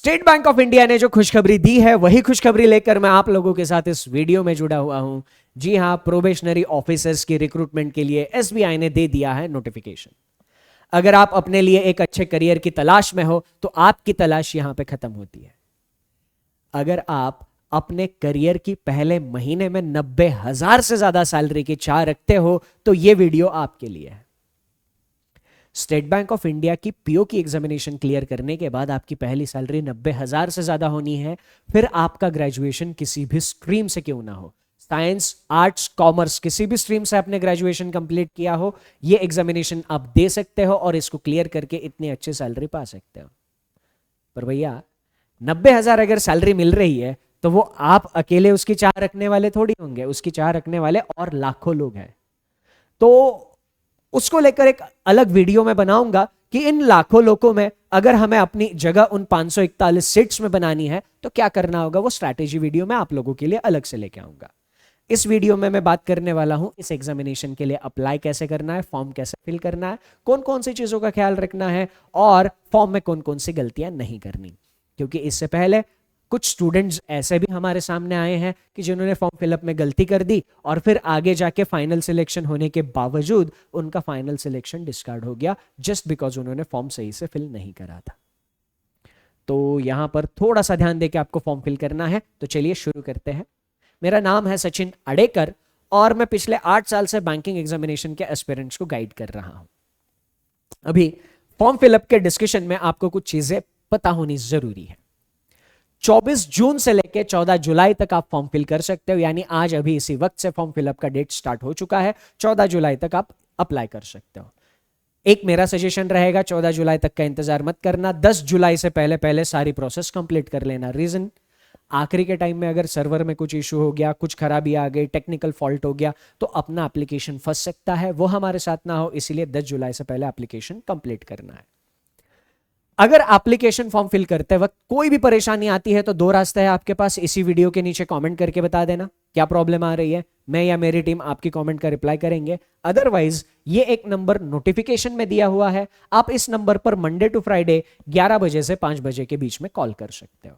State bank of India ने जो खुशखबरी दी है वही खुशखबरी लेकर मैं आप लोगों के साथ इस वीडियो में जुड़ा हुआ हूं। जी हां, प्रोबेशनरी ऑफिसर्स की रिक्रूटमेंट के लिए एसबीआई ने दे दिया है नोटिफिकेशन। अगर आप अपने लिए एक अच्छे करियर की तलाश में हो तो आपकी तलाश यहां पे खत्म होती है। अगर आप अपने करियर की पहले महीने में 90,000 से ज्यादा सैलरी की चाह रखते हो तो यह वीडियो आपके लिए है। स्टेट बैंक ऑफ इंडिया की पीओ की एग्जामिनेशन क्लियर करने के बाद आपकी पहली सैलरी 90,000 से ज्यादा होनी है। फिर आपका ग्रेजुएशन किसी भी स्ट्रीम से क्यों ना हो, साइंस, आर्ट्स, कॉमर्स, किसी भी स्ट्रीम से आपने ग्रेजुएशन कंप्लीट किया हो, ये एग्जामिनेशन आप दे सकते हो और इसको क्लियर करके इतनी अच्छी सैलरी पा सकते हो। पर भैया 90,000 अगर सैलरी मिल रही है तो वो आप अकेले उसकी चाह रखने वाले थोड़ी होंगे, उसकी चाह रखने वाले और लाखों लोग हैं। तो उसको लेकर एक अलग वीडियो में बनाऊंगा कि इन लाखों लोगों में अगर हमें अपनी जगह उन 541 सीट्स में बनानी है तो क्या करना होगा, वो स्ट्रैटेजी वीडियो में आप लोगों के लिए अलग से लेके आऊंगा। इस वीडियो में मैं बात करने वाला हूं इस एग्जामिनेशन के लिए अप्लाई कैसे करना है, फॉर्म कैसे फिल करना है, कौन कौन सी चीजों का ख्याल रखना है और फॉर्म में कौन कौन सी गलतियां नहीं करनी। क्योंकि इससे पहले कुछ स्टूडेंट्स ऐसे भी हमारे सामने आए हैं कि जिन्होंने फॉर्म फिलअप में गलती कर दी और फिर आगे जाके फाइनल सिलेक्शन होने के बावजूद उनका फाइनल सिलेक्शन डिस्कार्ड हो गया जस्ट बिकॉज उन्होंने फॉर्म सही से फिल नहीं करा था। तो यहां पर थोड़ा सा ध्यान देके आपको फॉर्म फिल करना है। तो चलिए शुरू करते हैं। मेरा नाम है सचिन अडेकर और मैं पिछले 8 साल से बैंकिंग एग्जामिनेशन के एस्पिरेंट्स को गाइड कर रहा हूं। अभी फॉर्म फिलअप के डिस्कशन में आपको कुछ चीजें पता होनी जरूरी है। 24 जून से लेकर 14 जुलाई तक आप फॉर्म फिल कर सकते हो, यानी आज अभी इसी वक्त से फॉर्म फिलअप का डेट स्टार्ट हो चुका है। 14 जुलाई तक आप अप्लाई कर सकते हो। एक मेरा सजेशन रहेगा, 14 जुलाई तक का इंतजार मत करना, 10 जुलाई से पहले पहले सारी प्रोसेस कंप्लीट कर लेना। रीजन, आखिरी के टाइम में अगर सर्वर में कुछ इशू हो गया, कुछ खराबी आ गई, टेक्निकल फॉल्ट हो गया तो अपना एप्लीकेशन फंस सकता है, वो हमारे साथ ना हो, इसीलिए 10 जुलाई से पहले एप्लीकेशन कंप्लीट करना है। अगर एप्लीकेशन फॉर्म फिल करते वक्त कोई भी परेशानी आती है तो 2 रास्ते हैं आपके पास, इसी वीडियो के नीचे कमेंट करके बता देना क्या प्रॉब्लम आ रही है, मैं या मेरी टीम आपकी कमेंट का रिप्लाई करेंगे। अदरवाइज ये एक नंबर नोटिफिकेशन में दिया हुआ है, आप इस नंबर पर मंडे टू फ्राइडे 11 बजे से 5 बजे के बीच में कॉल कर सकते हो।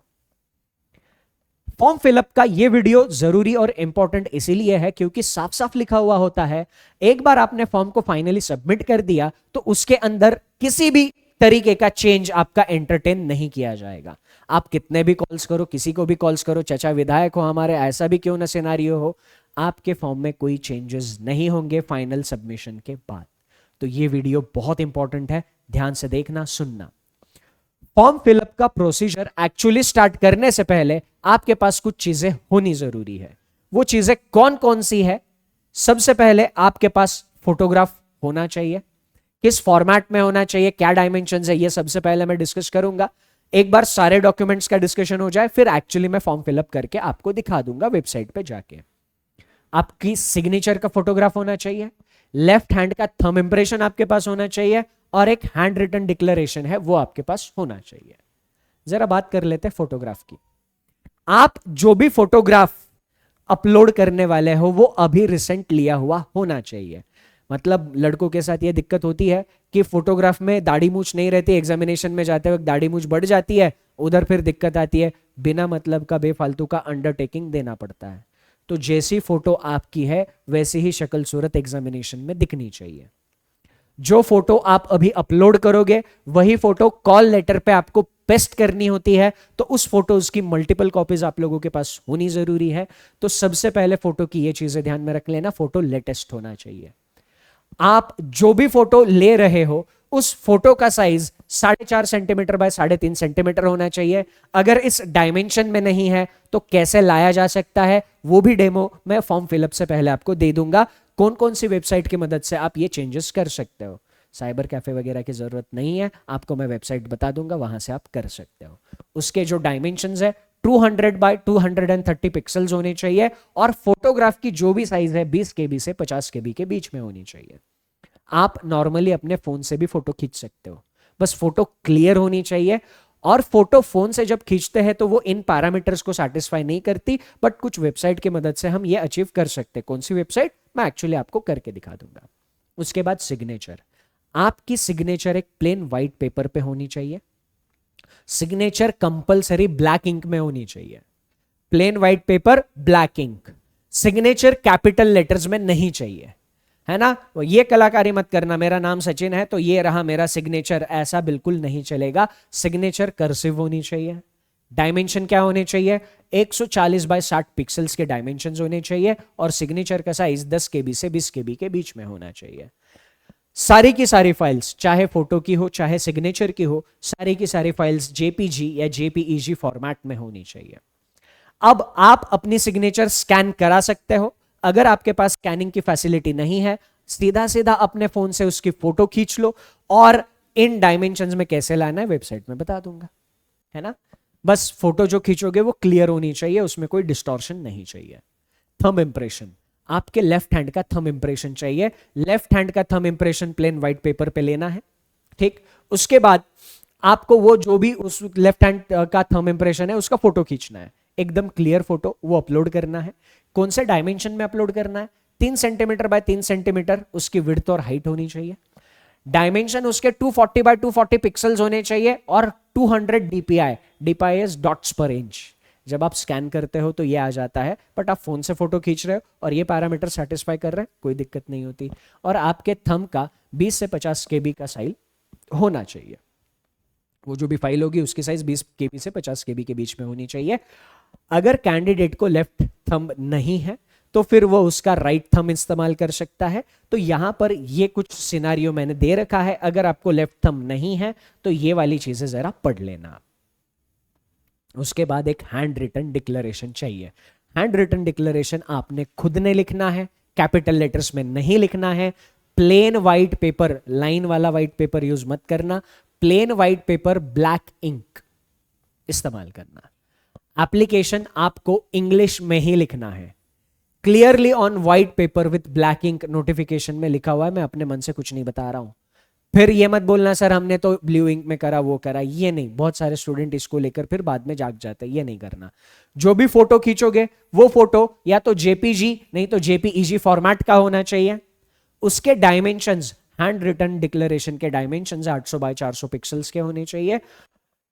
फॉर्म फिलअप का ये वीडियो जरूरी और इंपॉर्टेंट इसीलिए है क्योंकि साफ साफ लिखा हुआ होता है, एक बार आपने फॉर्म को फाइनली सबमिट कर दिया तो उसके अंदर किसी भी तरीके का चेंज आपका एंटरटेन नहीं किया जाएगा। आप कितने भी कॉल्स करो, किसी को भी कॉल्स करो, चाचा विधायक हो हमारे, ऐसा भी क्यों ना सिनारियो हो, आपके फॉर्म में कोई चेंजेस नहीं होंगे फाइनल सबमिशन के बाद। तो ये वीडियो बहुत इंपॉर्टेंट है, ध्यान से देखना, सुनना। फॉर्म फिलअप का प्रोसीजर एक्चुअली स्टार्ट करने से पहले आपके पास कुछ चीजें होनी जरूरी है। वो चीजें कौन कौन सी है? सबसे पहले आपके पास फोटोग्राफ होना चाहिए। किस फॉर्मेट में होना चाहिए, क्या डायमेंशंस है, ये सबसे पहले मैं डिस्कस करूंगा। एक बार सारे डॉक्यूमेंट्स का डिस्कशन हो जाए फिर एक्चुअली मैं फॉर्म फिलअप करके आपको दिखा दूंगा वेबसाइट पे जाके। आपकी सिग्नेचर का फोटोग्राफ होना चाहिए, लेफ्ट हैंड का थंब इंप्रेशन आपके पास होना चाहिए और एक हैंड रिटन डिक्लेरेशन है वो आपके पास होना चाहिए। जरा बात कर लेते हैं फोटोग्राफ की। आप जो भी फोटोग्राफ अपलोड करने वाले हो वो अभी रिसेंट लिया हुआ होना चाहिए। मतलब लड़कों के साथ ये दिक्कत होती है कि फोटोग्राफ में दाढ़ी मूछ नहीं रहती, एग्जामिनेशन में जाते वक्त दाढ़ी मूछ बढ़ जाती है, उधर फिर दिक्कत आती है, बिना मतलब का बेफालतू का अंडरटेकिंग देना पड़ता है। तो जैसी फोटो आपकी है वैसी ही शक्ल सूरत एग्जामिनेशन में दिखनी चाहिए। जो फोटो आप अभी अपलोड करोगे वही फोटो कॉल लेटर पे आपको पेस्ट करनी होती है, तो उस फोटोज की मल्टीपल कॉपीज आप लोगों के पास होनी जरूरी है। तो सबसे पहले फोटो की ये चीजें ध्यान में रख लेना, फोटो लेटेस्ट होना चाहिए। आप जो भी फोटो ले रहे हो उस फोटो का साइज 4.5 सेंटीमीटर बाय 3.5 सेंटीमीटर होना चाहिए। अगर इस डायमेंशन में नहीं है तो कैसे लाया जा सकता है वो भी डेमो मैं फॉर्म फिलअप से पहले आपको दे दूंगा। कौन कौन सी वेबसाइट की मदद से आप ये चेंजेस कर सकते हो। साइबर कैफे वगैरह की जरूरत नहीं है, आपको मैं वेबसाइट बता दूंगा, वहां से आप कर सकते हो। उसके जो डायमेंशंस है 200 बाय 230 पिक्सल्स होने चाहिए और फोटोग्राफ की जो भी साइज है 20 KB से 50 KB के बीच में होनी चाहिए। आप नॉर्मली अपने फोन से भी फोटो खींच सकते हो, बस फोटो क्लियर होनी चाहिए। और फोटो फोन से जब खींचते हैं तो वो इन पैरामीटर्स को सेटिस्फाई नहीं करती, बट कुछ वेबसाइट की मदद से हम ये अचीव कर सकते हैं। कौन सी वेबसाइट मैं एक्चुअली आपको करके दिखा दूंगा। उसके बाद सिग्नेचर, आपकी सिग्नेचर एक प्लेन व्हाइट पेपर पे होनी चाहिए। सिग्नेचर कंपलसरी ब्लैक इंक में होनी चाहिए, plain white paper black ink. Signature capital letters में नहीं चाहिए, है ना। ये कलाकारी मत करना, मेरा नाम सचिन है तो ये रहा मेरा सिग्नेचर, ऐसा बिल्कुल नहीं चलेगा। सिग्नेचर कर्सिव होनी चाहिए। डायमेंशन क्या होने चाहिए, 140 बाय 60 पिक्सल्स के डायमेंशंस होने चाहिए, और सिग्नेचर का साइज 10 केबी से 20 केबी के बीच में होना चाहिए। सारी की सारी फाइल्स, चाहे फोटो की हो चाहे सिग्नेचर की हो, सारी की सारी फाइल्स जेपीजी या जेपीईजी फॉर्मेट में होनी चाहिए। अब आप अपनी सिग्नेचर स्कैन करा सकते हो। अगर आपके पास स्कैनिंग की फैसिलिटी नहीं है, सीधा सीधा अपने फोन से उसकी फोटो खींच लो, और इन डायमेंशंस में कैसे लाना है वेबसाइट में बता दूंगा, है ना। बस फोटो जो खींचोगे वो क्लियर होनी चाहिए, उसमें कोई डिस्टॉर्शन नहीं चाहिए। थंब इंप्रेशन, आपके लेफ्ट हैंड का थंब इंप्रेशन चाहिए। लेफ्ट हैंड का thumb impression plain white paper पे लेना है, ठीक। उसके बाद आपको वो जो भी उस लेफ्ट हैंड का थंब इंप्रेशन है उसका फोटो खींचना है, एकदम क्लियर फोटो, वो अपलोड करना है। कौन से डायमेंशन में अपलोड करना है, 3 सेंटीमीटर बाय 3 सेंटीमीटर उसकी विड्थ और हाइट होनी चाहिए। डायमेंशन उसके 240 बाय 240 पिक्सल्स होने चाहिए, और 200 डीपीआई इज डॉट्स पर इंच। जब आप स्कैन करते हो तो ये आ जाता है, बट आप फोन से फोटो खींच रहे हो और ये पैरामीटर सेटिस्फाई कर रहे हैं, कोई दिक्कत नहीं होती। और आपके थंब का 20 से 50 केबी का साइज होना चाहिए। वो जो भी फाइल होगी उसकी साइज 20 केबी से 50 केबी के बीच में होनी चाहिए। अगर कैंडिडेट को लेफ्ट थंब नहीं है तो फिर वो उसका राइट थंब इस्तेमाल कर सकता है। तो यहां पर ये कुछ सिनारियो मैंने दे रखा है, अगर आपको लेफ्ट थंब नहीं है तो ये वाली चीजें जरा पढ़ लेना। उसके बाद एक हैंड रिटन डिक्लेरेशन चाहिए। हैंड रिटन डिक्लेरेशन आपने खुद ने लिखना है, कैपिटल लेटर्स में नहीं लिखना है। प्लेन व्हाइट पेपर, लाइन वाला व्हाइट पेपर यूज मत करना, plain white paper black ink इस्तेमाल करना। एप्लीकेशन आपको इंग्लिश में ही लिखना है, clearly on white paper with black ink. Notification में लिखा हुआ है, मैं अपने मन से कुछ नहीं बता रहा हूं। फिर ये मत बोलना सर हमने तो ब्लू इंक में करा वो करा, ये नहीं। बहुत सारे स्टूडेंट इसको लेकर फिर बाद में जाग जाते हैं, ये नहीं करना। जो भी फोटो खींचोगे वो फोटो या तो जेपीजी नहीं तो जेपीईजी फॉर्मेट का होना चाहिए। उसके डायमेंशंस, हैंड रिटन डिक्लेरेशन के डायमेंशंस 800 बाय 400 पिक्सल्स के होने चाहिए।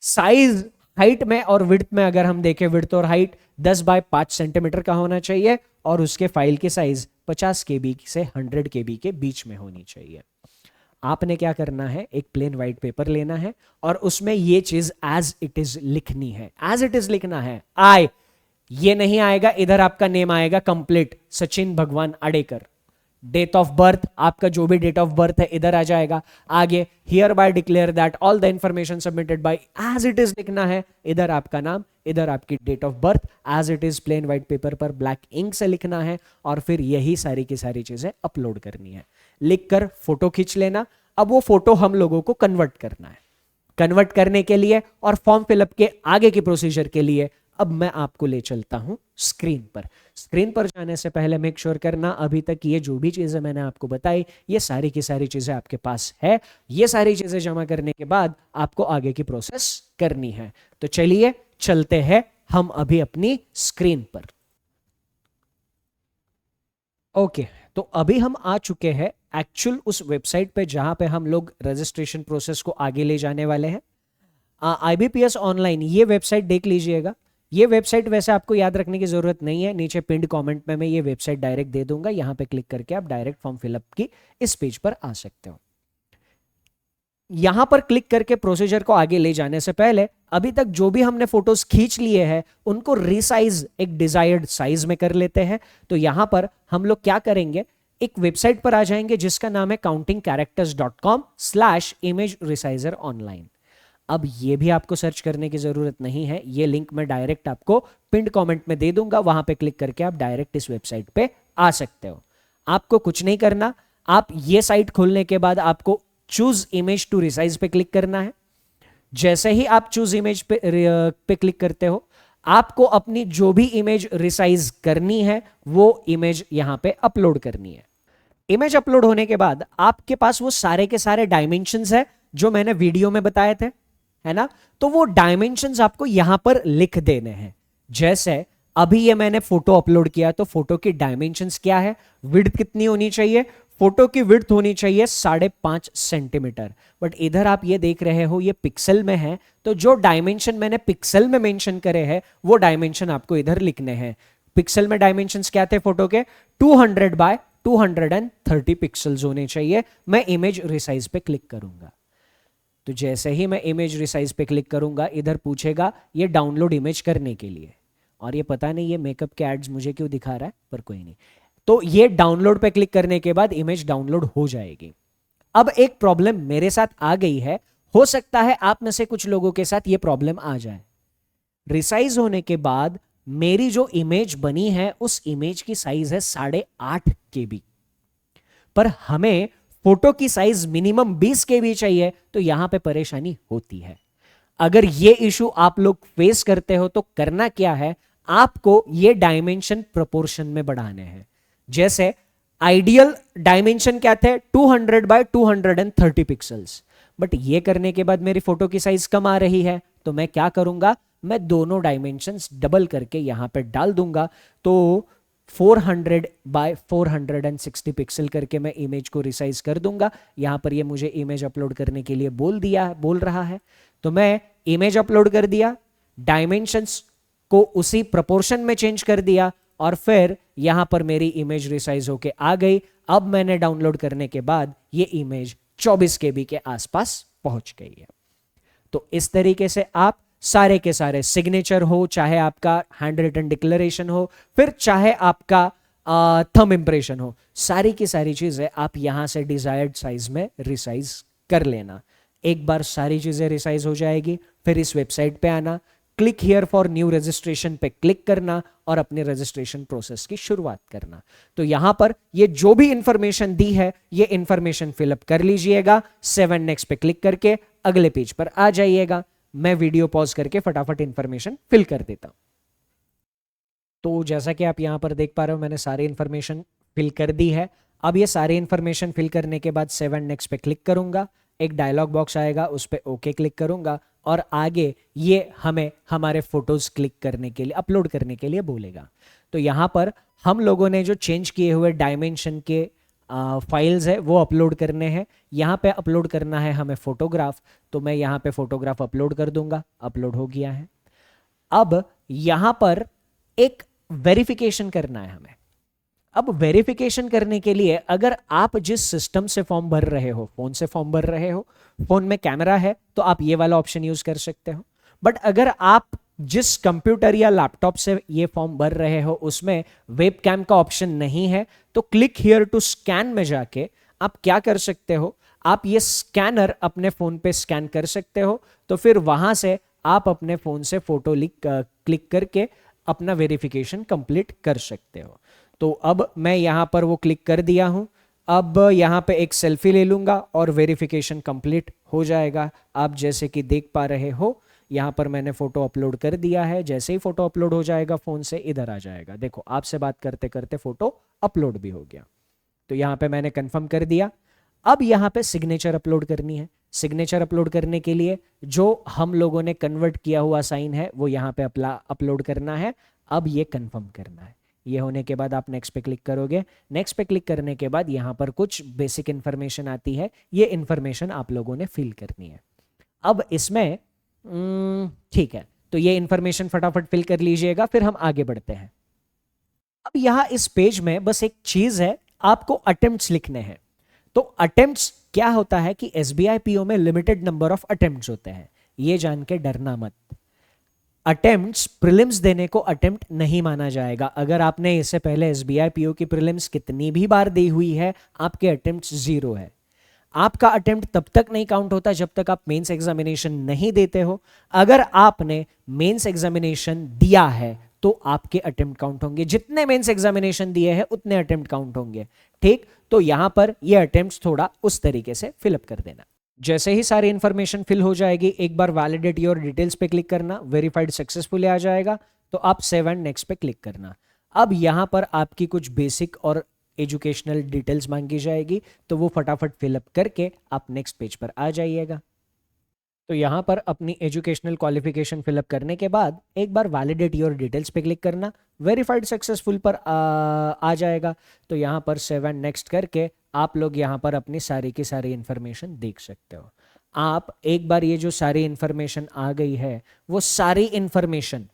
साइज, हाइट में और विड्थ में अगर हम देखें, विड्थ और हाइट 10 बाय 5 सेंटीमीटर का होना चाहिए, और उसके फाइल की साइज 50 केबी से 100 केबी के बीच में होनी चाहिए। आपने क्या करना है, एक प्लेन व्हाइट पेपर लेना है और उसमें ये चीज एज इट इज लिखनी है। एज इट इज लिखना है। ये नहीं आएगा, इधर आपका नेम आएगा कंप्लीट, सचिन भगवान अडेकर। डेट ऑफ बर्थ, आपका जो भी डेट ऑफ बर्थ है इधर आ जाएगा। आगे hereby declare that all the information submitted by, as it is लिखना है। इधर आपका नाम, इधर आपकी date of birth, as it is plain white paper पर ब्लैक इंक से लिखना है, और फिर यही सारी की सारी चीजें अपलोड करनी है। लिखकर फोटो खींच लेना। अब वो फोटो हम लोगों को कन्वर्ट करना है। कन्वर्ट करने के लिए और फॉर्म फिलअप के आगे की प्रोसीजर के लिए अब मैं आपको ले चलता हूं स्क्रीन पर। स्क्रीन पर जाने से पहले मेक श्योर करना अभी तक ये जो भी चीजें मैंने आपको बताई ये सारी की सारी चीजें आपके पास है। ये सारी चीजें जमा करने के बाद आपको आगे की प्रोसेस करनी है। तो चलिए चलते हैं हम अभी अपनी स्क्रीन पर। ओके, तो अभी हम आ चुके हैं एक्चुअल उस वेबसाइट पे जहां पे हम लोग रजिस्ट्रेशन प्रोसेस को आगे ले जाने वाले हैं। IBPS ऑनलाइन ये वेबसाइट देख लीजिएगा। ये वेबसाइट वैसे आपको याद रखने की जरूरत नहीं है, नीचे पिंड कमेंट में मैं ये वेबसाइट डायरेक्ट दे दूंगा। यहां पे क्लिक करके आप डायरेक्ट फॉर्म फिलअप की इस पेज पर आ सकते हो। यहां पर क्लिक करके प्रोसीजर को आगे ले जाने से पहले अभी तक जो भी हमने फोटोज खींच लिए हैं उनको रीसाइज एक डिजायर्ड साइज में कर लेते हैं। तो यहां पर हम लोग क्या करेंगे, एक वेबसाइट पर आ जाएंगे जिसका नाम है countingcharacters.com/image resizer online। अब ये भी आपको सर्च करने की जरूरत नहीं है, ये लिंक मैं डायरेक्ट आपको पिंड कमेंट में दे दूंगा। वहां पे क्लिक करके आप डायरेक्ट इस वेबसाइट पे आ सकते हो। आपको कुछ नहीं करना, आप ये साइट खोलने के बाद आपको चूज इमेज टू रिसाइज पे क्लिक करना है। जैसे ही आप चूज इमेज पे क्लिक करते हो आपको अपनी जो भी इमेज रिसाइज करनी है वो इमेज यहां पे अपलोड करनी है। इमेज अपलोड होने के बाद आपके पास वो सारे के सारे डायमेंशंस है जो मैंने वीडियो में बताए थे, है ना। तो वो डायमेंशंस आपको यहां पर लिख देने हैं। जैसे अभी ये मैंने फोटो अपलोड किया तो फोटो की डायमेंशंस क्या है, विड्थ कितनी होनी चाहिए, फोटो की विड्थ होनी चाहिए 5.5 सेंटीमीटर, बट इधर आप ये देख रहे हो ये पिक्सल में है, तो जो डायमेंशन मैंने पिक्सल में मेंशन करे हैं वो डायमेंशन आपको इधर लिखने हैं। पिक्सल में डायमेंशंस क्या थे फोटो के? 200 बाय 230 पिक्सल्स होने चाहिए। मैं इमेज रिसाइज पे क्लिक करूंगा, तो जैसे ही मैं इमेज रिसाइज पे क्लिक करूंगा इधर पूछेगा ये डाउनलोड इमेज करने के लिए, और ये पता नहीं ये मेकअप के एड्स मुझे क्यों दिखा रहा है, पर कोई नहीं। तो ये डाउनलोड पे क्लिक करने के बाद इमेज डाउनलोड हो जाएगी। अब एक प्रॉब्लम मेरे साथ आ गई है, हो सकता है आप में से कुछ लोगों के साथ ये प्रॉब्लम आ जाए। रिसाइज होने के बाद मेरी जो इमेज बनी है उस इमेज की साइज है 8.5 KB, पर हमें फोटो की साइज मिनिमम 20 KB चाहिए, तो यहां पे परेशानी होती है। अगर ये इशू आप लोग फेस करते हो तो करना क्या है, आपको ये डायमेंशन प्रोपोर्शन में बढ़ाने हैं। जैसे आइडियल डायमेंशन क्या थे? 200 बाय 230 पिक्सल्स, बट ये करने के बाद मेरी फोटो की साइज कम आ रही है, तो मैं क्या करूंगा, मैं दोनों डायमेंशंस डबल करके यहां पे डाल दूंगा। तो 400 बाय 460 पिक्सल करके मैं इमेज को रिसाइज कर दूंगा। यहां पर ये मुझे इमेज अपलोड करने के लिए बोल रहा है, तो मैं इमेज अपलोड कर दिया, डायमेंशंस को उसी प्रोपोर्शन में चेंज कर दिया, और फिर यहां पर मेरी इमेज रिसाइज होके आ गई। अब मैंने डाउनलोड करने के बाद ये इमेज 24 KB के आसपास पहुंच गई है। तो इस तरीके से आप सारे के सारे सिग्नेचर हो, चाहे आपका हैंड रिटन डिक्लेरेशन हो, फिर चाहे आपका थंब इंप्रेशन हो, सारी की सारी चीजें आप यहां से डिजायर्ड साइज में रिसाइज कर लेना। एक बार सारी चीजें रिसाइज हो जाएगी, फिर इस वेबसाइट पे आना, click here for new registration पे क्लिक करना और अपने रजिस्ट्रेशन प्रोसेस की शुरुआत करना। तो यहां पर ये जो भी इंफॉर्मेशन दी है ये इंफॉर्मेशन फिलअप कर लीजिएगा। 7 नेक्स्ट पे क्लिक करके अगले पेज पर आ जाइएगा। मैं वीडियो पॉज करके फटाफट इंफॉर्मेशन फिल कर देता हूं। तो जैसा कि आप यहां पर देख पा रहे हो मैंने सारी इंफॉर्मेशन फिल कर दी है। अब ये सारी इंफॉर्मेशन फिल करने के बाद 7 नेक्स्ट पे क्लिक करूंगा, एक डायलॉग बॉक्स आएगा, उस पर ओके क्लिक करूंगा और आगे ये हमें हमारे फोटोज क्लिक करने के लिए, अपलोड करने के लिए बोलेगा। तो यहाँ पर हम लोगों ने जो चेंज किए हुए डायमेंशन के फाइल्स है वो अपलोड करने हैं। यहाँ पे अपलोड करना है हमें फोटोग्राफ, तो मैं यहाँ पे फोटोग्राफ अपलोड कर दूंगा। अपलोड हो गया है। अब यहाँ पर एक वेरिफिकेशन करना है हमें। अब वेरिफिकेशन करने के लिए अगर आप जिस सिस्टम से फॉर्म भर रहे हो, फोन से फॉर्म भर रहे हो, फोन में कैमरा है तो आप ये वाला ऑप्शन यूज कर सकते हो। बट अगर आप जिस कंप्यूटर या लैपटॉप से ये फॉर्म भर रहे हो उसमें वेबकैम का ऑप्शन नहीं है, तो क्लिक हियर टू स्कैन में जाके आप क्या कर सकते हो, आप ये स्कैनर अपने फोन पे स्कैन कर सकते हो। तो फिर वहां से आप अपने फोन से फोटो क्लिक करके अपना वेरिफिकेशन कंप्लीट कर सकते हो। तो अब मैं यहां पर वो क्लिक कर दिया हूं। अब यहां पे एक सेल्फी ले लूंगा और वेरिफिकेशन कंप्लीट हो जाएगा। आप जैसे कि देख पा रहे हो यहां पर मैंने फोटो अपलोड कर दिया है। जैसे ही फोटो अपलोड हो जाएगा फोन से इधर आ जाएगा। देखो आपसे बात करते करते फोटो अपलोड भी हो गया। तो यहां पे मैंने कंफर्म कर दिया। अब यहां पे सिग्नेचर अपलोड करनी है। सिग्नेचर अपलोड करने के लिए जो हम लोगों ने कन्वर्ट किया हुआ साइन है वो यहां पे अपलोड करना है। अब ये कंफर्म करना है। ये होने के बाद आप नेक्स्ट पे क्लिक करोगे। नेक्स्ट पे क्लिक करने के बाद यहाँ पर कुछ बेसिक इन्फॉर्मेशन आती है। ये इन्फॉर्मेशन आप लोगों ने फिल करनी है। अब इसमें ठीक है, तो ये इन्फॉर्मेशन फटाफट फिल कर लीजिएगा, फिर हम आगे बढ़ते हैं। अब यहाँ इस पेज में बस एक चीज है, आपको अटेम्प्ट्स लिखने हैं। तो अटेम्प्ट्स क्या होता है कि एसबीआई पीओ में लिमिटेड नंबर ऑफ अटेम्प्ट्स होते हैं, ये जान के डरना मत। अटेम्प्ट्स प्रीलिम्स देने को अटेम्प्ट नहीं माना जाएगा। अगर आपने इससे पहले एसबीआई पीओ की प्रीलिम्स कितनी भी बार दी हुई है, आपके अटेम्प्ट्स 0 है। आपका अटेम्प्ट तब तक नहीं काउंट होता जब तक आप मेंस एग्जामिनेशन नहीं देते हो। अगर आपने मेंस एग्जामिनेशन दिया है तो आपके अटेम्प्ट काउंट होंगे। जितने मेंस एग्जामिनेशन दिए हैं उतने अटेम्प्ट काउंट होंगे। ठीक, तो यहां पर ये अटेम्प्ट्स थोड़ा उस तरीके से फिलअप कर देना। जैसे ही सारी इंफॉर्मेशन फिल हो जाएगी, एक बार वैलिडेट योर डिटेल्स पे क्लिक करना, वेरीफाइड सक्सेसफुली आ जाएगा। तो आप सेव एंड नेक्स्ट पे क्लिक करना। अब यहां पर आपकी कुछ बेसिक और एजुकेशनल डिटेल्स मांगी जाएगी, तो वो फटाफट फिलअप करके आप नेक्स्ट पेज पर आ जाइएगा। तो यहाँ पर अपनी एजुकेशनल क्वालिफिकेशन फिलअप करने के बाद एक बार वैलिडेट योर डिटेल्स पे क्लिक करना, वेरीफाइड सक्सेसफुल पर आ जाएगा। तो यहाँ पर 7 नेक्स्ट करके आप लोग यहाँ पर अपनी सारी की सारी इन्फॉर्मेशन देख सकते हो। आप एक बार ये जो सारी इन्फॉर्मेशन आ गई है वो सारी इन्फॉर्मेशन,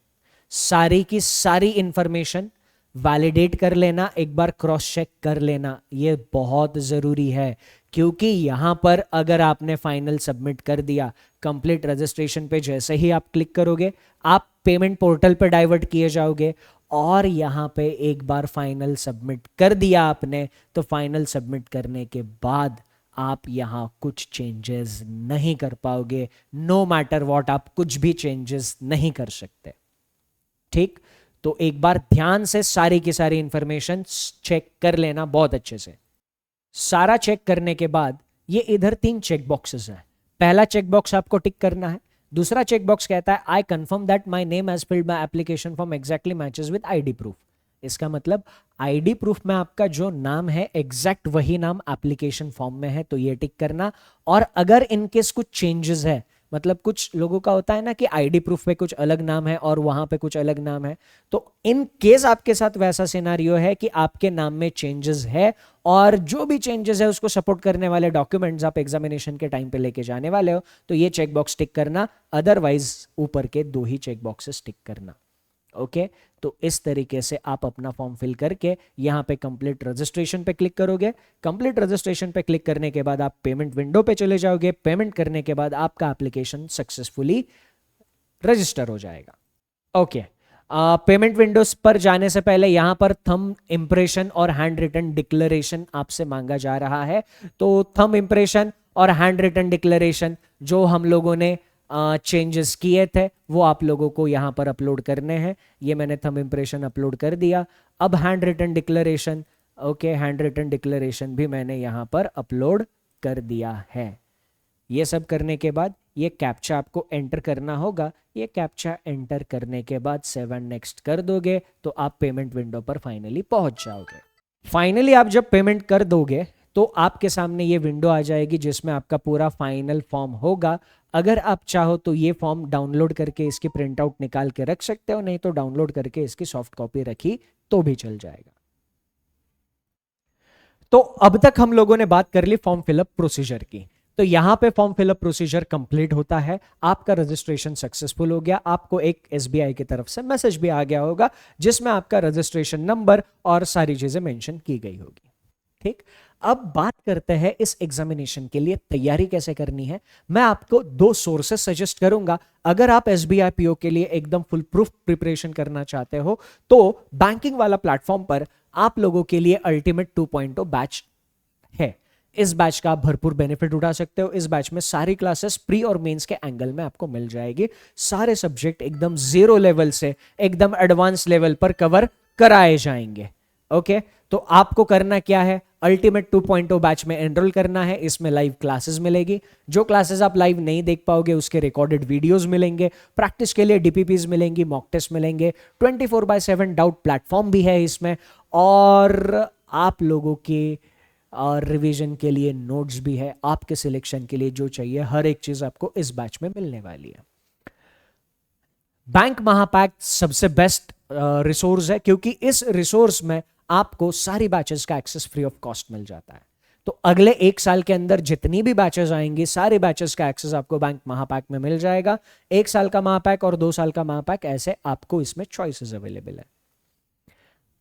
सारी की सारी इन्फॉर्मेशन वैलिडेट कर लेना, एक बार क्रॉस चेक कर लेना, ये बहुत ज़रूरी है। क्योंकि यहाँ पर अगर आपने फाइनल सबमिट कर दिया, कंप्लीट रजिस्ट्रेशन पे जैसे ही आप क्लिक करोगे आप पेमेंट पोर्टल पे डाइवर्ट किए जाओगे, और यहाँ पे एक बार फाइनल सबमिट कर दिया आपने, तो फाइनल सबमिट करने के बाद आप यहाँ कुछ चेंजेस नहीं कर पाओगे। नो मैटर व्हाट, आप कुछ भी चेंजेस नहीं कर सकते। ठीक, तो एक बार ध्यान से सारी की सारी इंफॉर्मेशन चेक कर लेना बहुत अच्छे से। सारा चेक करने के बाद ये इधर 3 चेक बॉक्सेस हैं। पहला चेक बॉक्स आपको टिक करना है। दूसरा चेक बॉक्स कहता है I confirm that my name as filled my application form exactly matches with ID proof. इसका मतलब आईडी प्रूफ में आपका जो नाम है एग्जैक्ट वही नाम एप्लीकेशन फॉर्म में है, तो ये टिक करना। और अगर इनकेस कुछ चेंजेस है, मतलब कुछ लोगों का होता है ना कि आईडी प्रूफ पे कुछ अलग नाम है और वहां पे कुछ अलग नाम है, तो इन केस आपके साथ वैसा सिनेरियो है कि आपके नाम में चेंजेस है और जो भी चेंजेस है उसको सपोर्ट करने वाले डॉक्यूमेंट्स आप एग्जामिनेशन के टाइम पे लेके जाने वाले हो, तो ये चेक बॉक्स टिक करना। अदरवाइज ऊपर के 2 ही चेक बॉक्सेस टिक करना। ओके, तो इस तरीके से आप अपना फॉर्म फिल करके यहाँ पे कंप्लीट रजिस्ट्रेशन पे क्लिक करोगे। कंप्लीट रजिस्ट्रेशन पे क्लिक करने के बाद आप पेमेंट विंडो पे चले जाओगे। पेमेंट करने के बाद आपका एप्लीकेशन सक्सेसफुली रजिस्टर हो जाएगा। ओके, पेमेंट विंडोज पर जाने से पहले यहाँ पर थंब इम्प्रेशन और हैंड रिटन डिक्लेरेशन आपसे मांगा जा रहा है। तो थंब इम्प्रेशन और हैंड रिटन डिक्लेरेशन जो हम लोगों ने चेंजेस किए थे वो आप लोगों को यहाँ पर अपलोड करने हैं। ये मैंने थंब इम्प्रेशन अपलोड कर दिया। अब handwritten declaration, okay, handwritten declaration भी मैंने यहाँ पर अपलोड कर दिया है। ये सब करने के बाद ये कैप्चा आपको एंटर करना होगा। ये कैप्चा एंटर करने के बाद 7 नेक्स्ट कर दोगे तो आप पेमेंट विंडो पर फाइनली पहुंच जाओगे। फाइनली आप जब पेमेंट कर दोगे तो आपके सामने ये विंडो आ जाएगी जिसमें आपका पूरा फाइनल फॉर्म होगा। अगर आप चाहो तो ये फॉर्म डाउनलोड करके इसकी प्रिंट आउट निकाल के रख सकते हो, नहीं तो डाउनलोड करके इसकी सॉफ्ट कॉपी रखी तो भी चल जाएगा। तो अब तक हम लोगों ने बात कर ली फॉर्म फिलअप प्रोसीजर की। तो यहां पे फॉर्म फिलअप प्रोसीजर कंप्लीट होता है, आपका रजिस्ट्रेशन सक्सेसफुल हो गया, आपको एक एसबीआई की तरफ से मैसेज भी आ गया होगा जिसमें आपका रजिस्ट्रेशन नंबर और सारी चीजें मेंशन की गई होगी। ठीक, अब बात करते हैं इस एग्जामिनेशन के लिए तैयारी कैसे करनी है। मैं आपको 2 सोर्सेस सजेस्ट करूंगा। अगर आप एसबीआई पीओ के लिए एकदम फुल प्रूफ प्रिपरेशन करना चाहते हो तो बैंकिंग वाला प्लेटफॉर्म पर आप लोगों के लिए अल्टीमेट 2.0 बैच है। इस बैच का आप भरपूर बेनिफिट उठा सकते हो। इस बैच में सारी क्लासेस प्री और मेंस के एंगल में आपको मिल जाएगी। सारे सब्जेक्ट एकदम 0 लेवल से एकदम एडवांस लेवल पर कवर कराए जाएंगे। ओके, तो आपको करना क्या है, अल्टीमेट 2.0 बैच में एनरोल करना है। इसमें लाइव क्लासेस मिलेगी। जो क्लासेस आप लाइव नहीं देख पाओगे उसके रिकॉर्डेड वीडियोस मिलेंगे, प्रैक्टिस के लिए डीपीपीज मिलेंगी, मॉक टेस्ट मिलेंगे, 24/7 डाउट प्लेटफॉर्म भी है इसमें, और आप लोगों के और रिवीजन के लिए नोट्स भी है। आपके सिलेक्शन के लिए जो चाहिए हर एक चीज आपको इस बैच में मिलने वाली है। बैंक महापैक सबसे बेस्ट रिसोर्स है क्योंकि इस रिसोर्स में आपको सारी बैचेस का एक्सेस फ्री ऑफ कॉस्ट मिल जाता है। तो अगले 1 साल के अंदर जितनी भी बैचेस आएंगी सारे बैचेस का एक्सेस आपको बैंक महापैक में मिल जाएगा। 1 साल का महापैक और 2 साल का महापैक, ऐसे आपको इसमें चॉइसेस अवेलेबल है।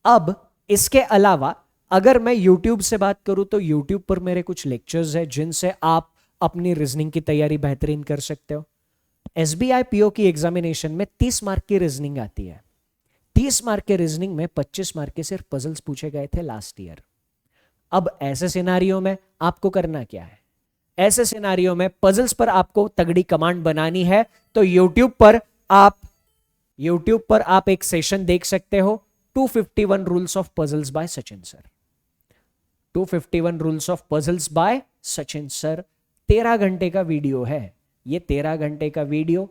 अब इसके अलावा अगर मैं YouTube से बात करूं तो YouTube पर मेरे कुछ लेक्चर्स हैं जिनसे आप अपनी रीजनिंग की तैयारी बेहतरीन कर सकते हो। एसबीआई पीओ की एग्जामिनेशन में 30 मार्क की रीजनिंग आती है। 30 मार्क के रीजनिंग में 25 मार्क के सिर्फ पजल्स पूछे गए थे लास्ट ईयर। अब ऐसे सिनारियों में आपको करना क्या है, ऐसे सिनारियों में पजल्स पर आपको तगड़ी कमांड बनानी है। तो YouTube पर आप एक सेशन देख सकते हो, 251 rules of puzzles by Sachin sir. 251 rules of puzzles by Sachin sir 13 घंटे का वीडियो है। ये 13 घंटे का वीडियो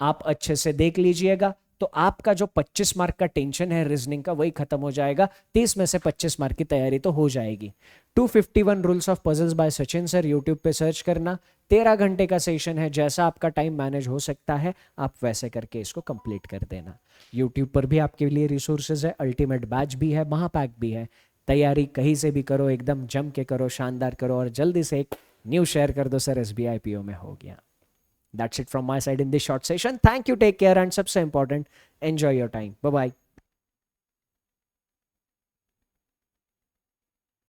आप अच्छे से देख लीजिएगा। तो आपका जो 25 मार्क का टेंशन है रीजनिंग का वही खत्म हो जाएगा, 30 में से 25 मार्क की तैयारी तो हो जाएगी। 251 rules of puzzles by Sachin sir, YouTube पे सर्च करना। 13 घंटे का सेशन है, जैसा आपका टाइम मैनेज हो सकता है आप वैसे करके इसको कंप्लीट कर देना। यूट्यूब पर भी आपके लिए रिसोर्सेज है, अल्टीमेट बैच भी है, महापैक भी है। तैयारी कहीं से भी करो, एकदम जम के करो, शानदार करो, और जल्दी से एक न्यूज़ शेयर कर दो सर SBI PO में हो गया। That's it from my side in this short session. Thank you, take care, and सबसे important, enjoy your time. Bye bye.